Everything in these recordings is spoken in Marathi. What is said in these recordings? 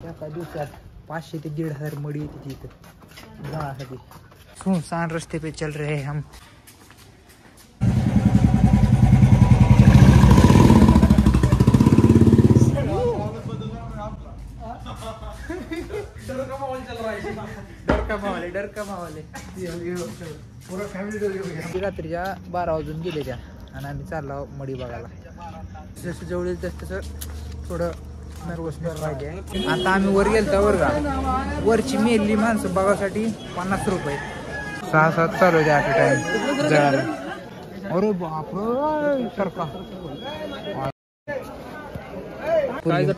एका दिवसात 500 ते 1,500 मडी येते तिथं जाण्यासाठी. सुनसान रस्ते पे चल रहे हैं हम. डर का मावाले पूरा फॅमिली रात्रीच्या 12 वाजून गेले त्या आणि आम्ही चाललो मडी बघायला. जसं जवळ येईल तसं थोडं नर्वसनेस पाहिजे. आता आम्ही वर गेलतो वर का वरची मेली माणसं बघासाठी 50 रुपये 6-7 चालू द्या ॲट टाइम जळाला. अरे बापरे सारखा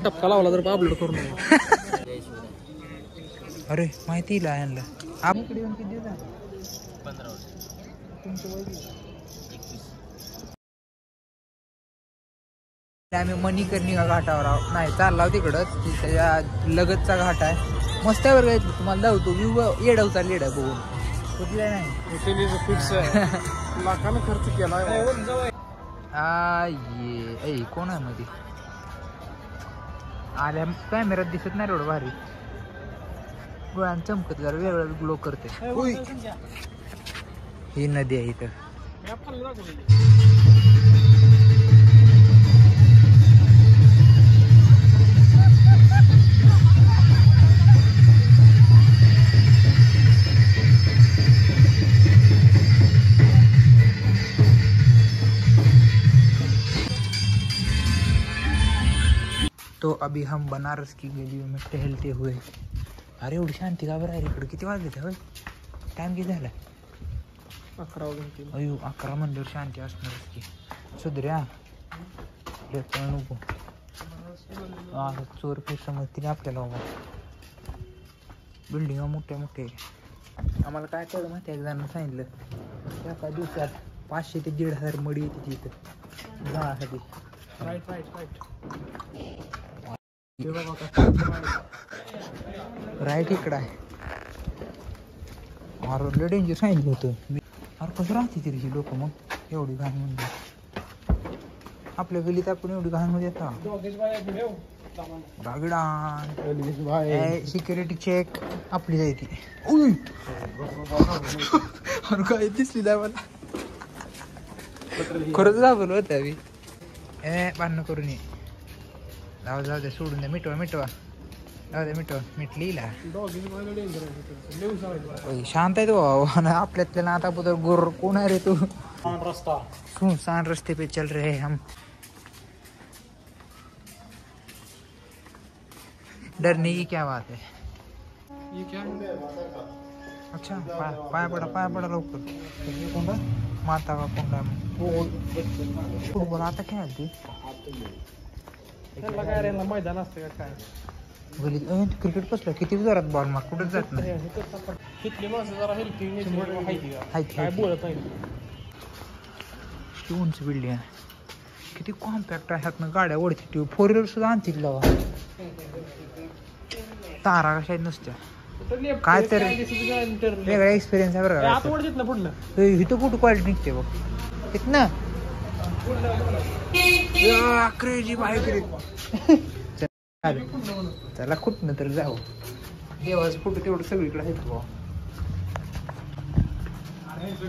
टपका लावला तर अपलोड करून. अरे माहिती यांना आम्ही इकडे येऊन किती दिवस झाले? 15 वर्ष. तुमचं वय किती? 21. आम्ही मणिकर्णिका घाटावर आहोत. नाही चालला तिकडंच त्याच्या लगतचा घाट आहे. मस्त आहे बरं. तुम्हाला धावतो येडवचा लेड आहे बघून कुठला नाही लाखानं खर्च केला. ये कोण आहे मध्ये आल्या कॅमेऱ्यात दिसत नाही एवढं भारी. डोळ्यानं चमकत जरा वेगळं ग्लो करते. ही नदी आहे इथं. तो अभी हम बनारस की गलियों में टहलते हुए. अरे एवढी शांती का बरं आहे इकडे? किती वाजले त्या? टाइम किती झाला? 11 वाजून. अयो 11 म्हणल्यावर शांती असणारच की. सुधऱ्या नको चोर पे समजतील आपल्याला बाबा. बिल्डिंग मोठ्या मोठ्या. आम्हाला काय कळलं माहिती एक जणांना सांगितलं एका दिवसात 500 ते 1,500 मडी येते तिथं जाण्यासाठी. राईट इकडं आहे. अरे डेंजर सांगितलं होतं मी. अरे कसं राहते तरी ही लोक मग एवढी घाण म्हणजे आपल्या गलीत आपण एवढी घाण मध्ये येता. सिक्युरिटी चेक आपली जायची. अरे काय दिसली नाही मला खरंच घाबरलो होतं आम्ही. बांधणं करून ये. जाऊ दे सोडून द्या. मिटवा जाऊ दे मिटली शांत आहे तो आपल्यातल्या आता पुढे गोर कोण आहे रे तू? सुनसान रस्ते पे चल रहे हम. डरने की क्या बात है? ये क्या है? अच्छा पाया पडा लवकर. माता का कोंडा फुटबॉल आता खेळायला मैदान असतं का काय गलीत? क्रिकेट कसलं किती जोरात बॉल माग कुठं जात नाही. उंच बिल्डिंग आहे किती कॉम्पॅक्ट आहे. ह्यातनं गाड्या ओढते टी 4 व्हीलर सुद्धा आणतील लावा. तारा कशा नसत्या काय तर वेगळा एक्सपिरियन्स आहे बरं. इथं कुठं क्वालिटी निघते बघ इथनं क्रेजी बाईक रे. चला कुठनं तर जाऊ. देवाचं फोटो तेवढं सगळीकडे आहेत बुवा.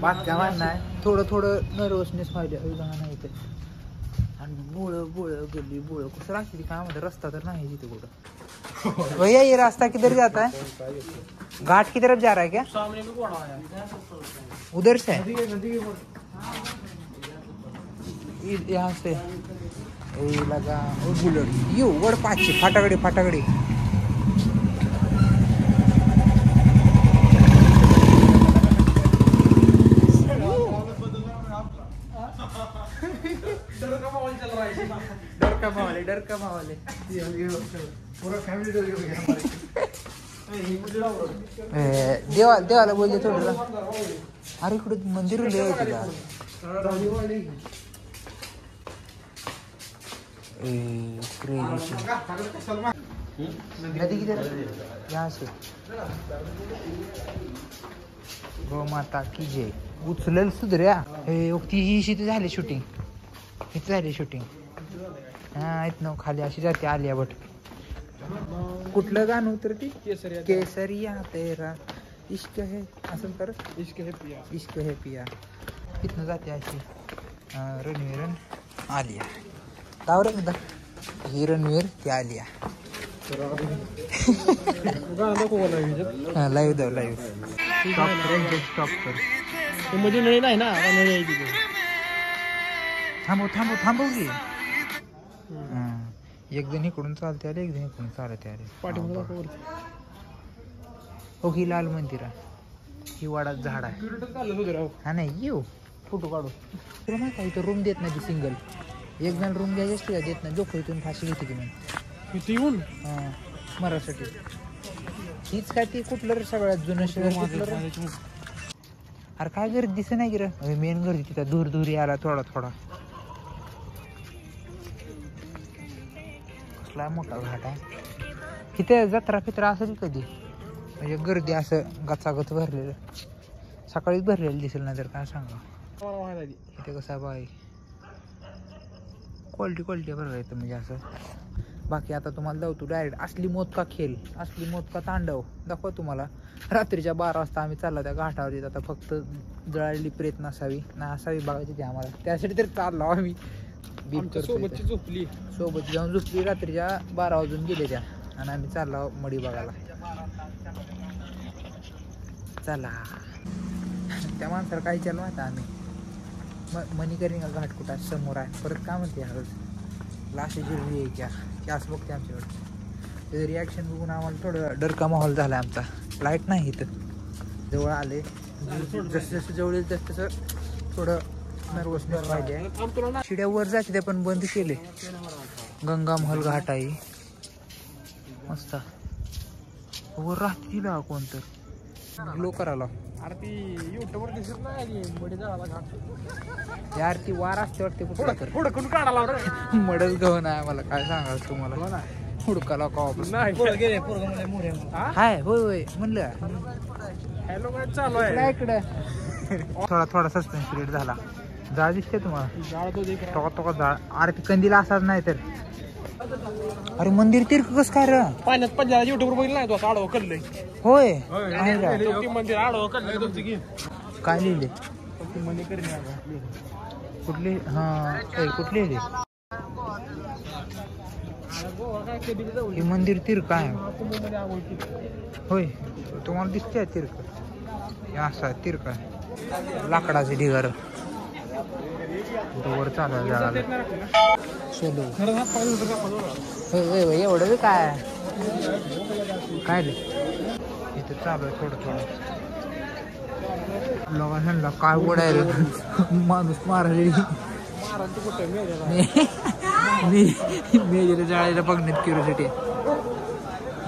बातका मानणार थोडं नर्वसनेस व्हायला नाही तर. आणि बोळ गल्ली बोळ कसं राहते काय म्हणतात. रस्ता तर नाही तिथे कुठं. भैया ये रास्ता किधर जाता है? घाट की तरफ जा रहा है क्या? सामने भी घोड़ा है उधर से. यहाँ से लगा बुलेट यू वर 500 फाटाकडे डर का मावाले पूरा फॅमिली देवाला बोलले थोडं. अरे इकडे मंदिर नदी किधर यहाँ से. गो माता की जय. उचलेल सुधऱ्या. ती ही झाली शूटिंग. हा इथनं खाली अशी जाते आलिया भट. कुठलं गाणं होतं ती केसरिया तेरा इश्क है असं तर इश्क है पिया. इश्क है पिया. इथनं जाते अशी रणवीरन आलिया तावर ही रणवीर ती आलिया. लाईव्ह दाव लाईव्ह स्टॉप कर म्हणजे नळी नाही ना नळी आहे तिथे. थांबव की. एक जण इकडून चालते आले एक जण इकडून चालते आले. हो ही लाल मंदिर आहे ही वाडात झाड आहे. हा नाही येऊ फोटो काढू. तुला माहिती आहे इथं रूम देत नाही ती सिंगल. एक जण रूम घ्यायची असते का देत नाही. जोखो इथून फाशी घेते की मी इथे येऊन मराठी हीच काय ती कुठलं सगळ्यात जुनं शहर. अरे काय गर्दी दिसत नाही की रे. मेन गर्दी तिथं दूर दूर आला थोडा थोडा. कसला मोठा घाट आहे. तिथे जत्रा फित्रा असेल कधी म्हणजे गर्दी असं गचागच भरलेलं. सकाळीच भरलेलं दिसेल नाही तर काय सांगा. इथे कसं बाय क्वालिटी बरं येतं म्हणजे असं. बाकी आता तुम्हाला जाऊ तू डायरेक्ट असली मोत का खेळ असली मोत का तांडव दाखवा तुम्हाला. रात्रीच्या 12 वाजता आम्ही चाललो त्या घाटावरती. आता फक्त जळालेली प्रेत नसावी ना असावी बघायची ती आम्हाला. त्यासाठी तरी चाललो आम्ही. सोबतची झोपली सोबत जाऊन झोपली. रात्रीच्या 12 वाजून गेले त्या आणि आम्ही चाललो मडी बघायला. चला त्या माणसाला काय चालू आता आम्ही मणिकर्णिका घाट कुठं समोर आहे. परत काय म्हणते ह्या रोज लाशी जिरली आहे की असं बघते आमच्याकडे. त्याचं रिॲक्शन बघून आम्हाला थोडं डरका माहोल झाला आमचा. लाईट नाही इथं जवळ आले जसं जसं जवळ येईल तसं तसं थोडं नर्वसनेस पाहिजे. शिड्यावर जाते ते पण बंद केले. गंगा महल घाट आहे मस्त. वर राहते तिला कोणतं ग्लो करायला. अरे ती युट्यूबवर दिसत नाही मडी जाळाला घाट. यार ती वार असते वाटते कुठं हुडकून काढाला मडच गहन आहे. मला काय सांगाल तुम्हाला हुडकाला का हाय होय होय म्हणलं. हॅलो काय चालू आहे इकडं थोडा सस्पेन्स पिरियड झाला. जाळ दिसते तुम्हाला तो जाळ. अरे ती कंदीला असाच नाही तर. अरे मंदिर तीर्थ कस काय र पाण्यात पंजाब युट्यूबवर बघितलं नाही तू आडवं कल्लंय. होय मंदिर आडवं कल्लंय. काय लिहिले मणिकर्णिका कुठली कुठली हे मंदिर तीर्थ आहे होय. तुम्हाला दिसते तीर्थ असा तीर्थ आहे लाकडाचे ढिगार वर चालू चलो. एवढं काय काय इथं चालू आहे थोडं लोकांना काय ओढायला माणूस मारलेली. मेजेला जाळायला बघण्यात क्युरिओसिटी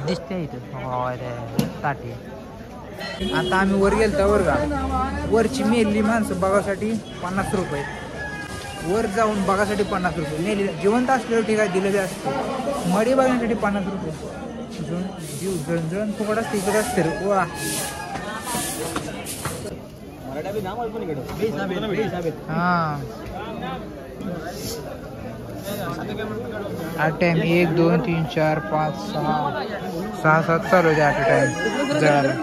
दिसते इथं ताटी. आता आम्ही वर गेलता वर का वरची मेलेली माणसं बघासाठी 50 रुपये. वर जाऊन बघासाठी 50 रुपये. मेली जिवंत असल्यावर ठीक आहे दिलेले असते. मडी बघण्यासाठी 50 रुपये. जीव जळजळ फुकट असते इकडे असते रे वा. हा टाइम 1 2 3 4 5 6 7 चालू आहे ॲट टाइम जळाला.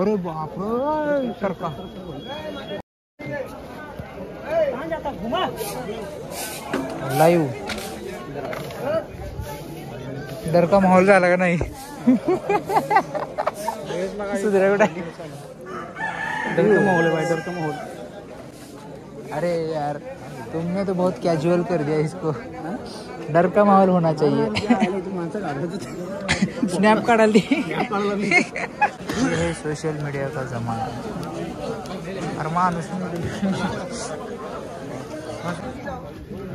अरे बाप सरका लाईव्ह डर का माहोल झाला का नाही. सुधरा बेटा डर का माहौल है भाई डर का माहौल. अरे यार तुमने तो बहुत कैजुअल कर दिया इसको. डर का माहौल होना चाहिए. स्नॅप काढाली. हे सोशल मीडिया का जमाना. अरे माणूस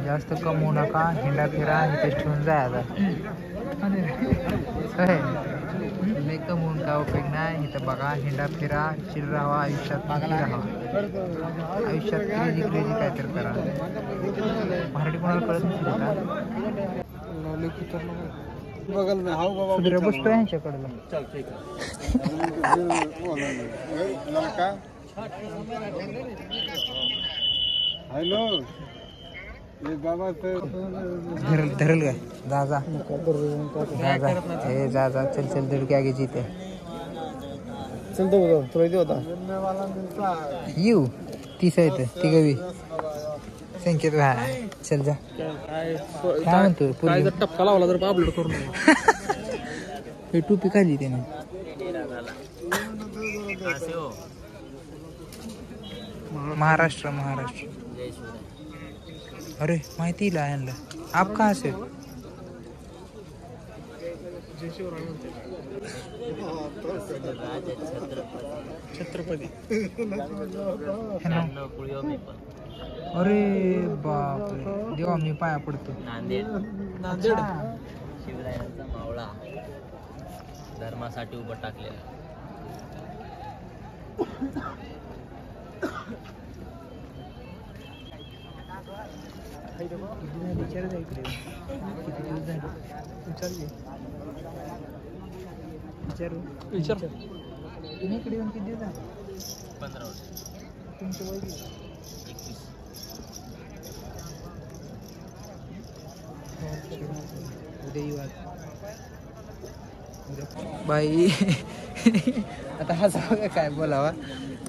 जास्त कमवू नका. हिंडा फिरा इथे ठेवून जायला. लय कमवून का उपयोग नाही. इथं बघा हिंडा फिरा चिल राहा आयुष्यात राहा. आयुष्यात क्रेजी काहीतरी करा. मराठी कोणाला कळत नाही बसतो ह्यांच्याकडला. हॅलो धरल काय जा जा हे जा चल चल दीड के आगे जीते चल तो तुला इथे होता येऊ तीस आहे ती गवी संकेत भाई चल जा काय म्हणतो काय जर टपका लावला तर अपलोड करू नये हे टोपी खाली त्याने महाराष्ट्र अरे माहिती ला यांना आप कहाँ से छत्रपती अरे बाप देवा मी पाया पडतो नांदेड शिवरायांचा मावळा धर्मासाठी उभं टाकलेला विचार इकडे किती दिवस झाले विचार तुम्ही इकडे येऊन किती दिवस झाले 15 वर्ष तुमचं वय किती? 21 उद्या येऊ आज बाई आता हा सगळं काय बोलावा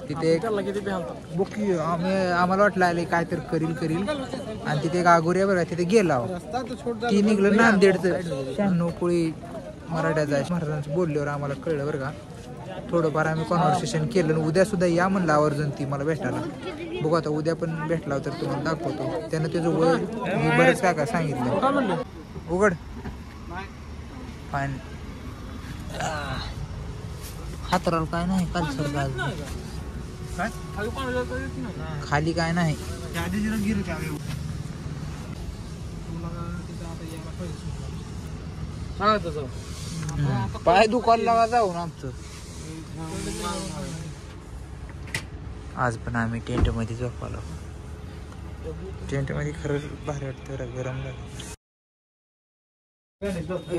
तिथे एक त्याला किती बेहालतात बुकी आम्हाला वाटलं आले काय तर करील आणि तिथे एक आगोऱ्या बघा तिथे गेला ती निघलं नांदेडचं 96 कोळी मराठ्याचा आहे महाराजांचं बोलल्यावर आम्हाला कळलं बरं का थोडंफार आम्ही कॉन्व्हर्सेशन केलं आणि उद्या सुद्धा या म्हणलं आवर्जून ती मला भेटायला बघू आता उद्या पण भेटला तर तुम्हाला दाखवतो त्यानं त्याचं वय मी बरंच काय सांगितलं उघड फाईन हातराला काय नाही कालसर काय खाली पाणी जातं येत नाही खाली काय नाही सांगा तसं पाय दुखायला लागा जाऊन आमचं आज पण आम्ही टेंट मध्ये झोपालो टेंट मध्ये खरंच भारी वाटतं गरम लागतं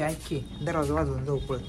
ऐक की दरवाजा वाजवून जाऊ पळत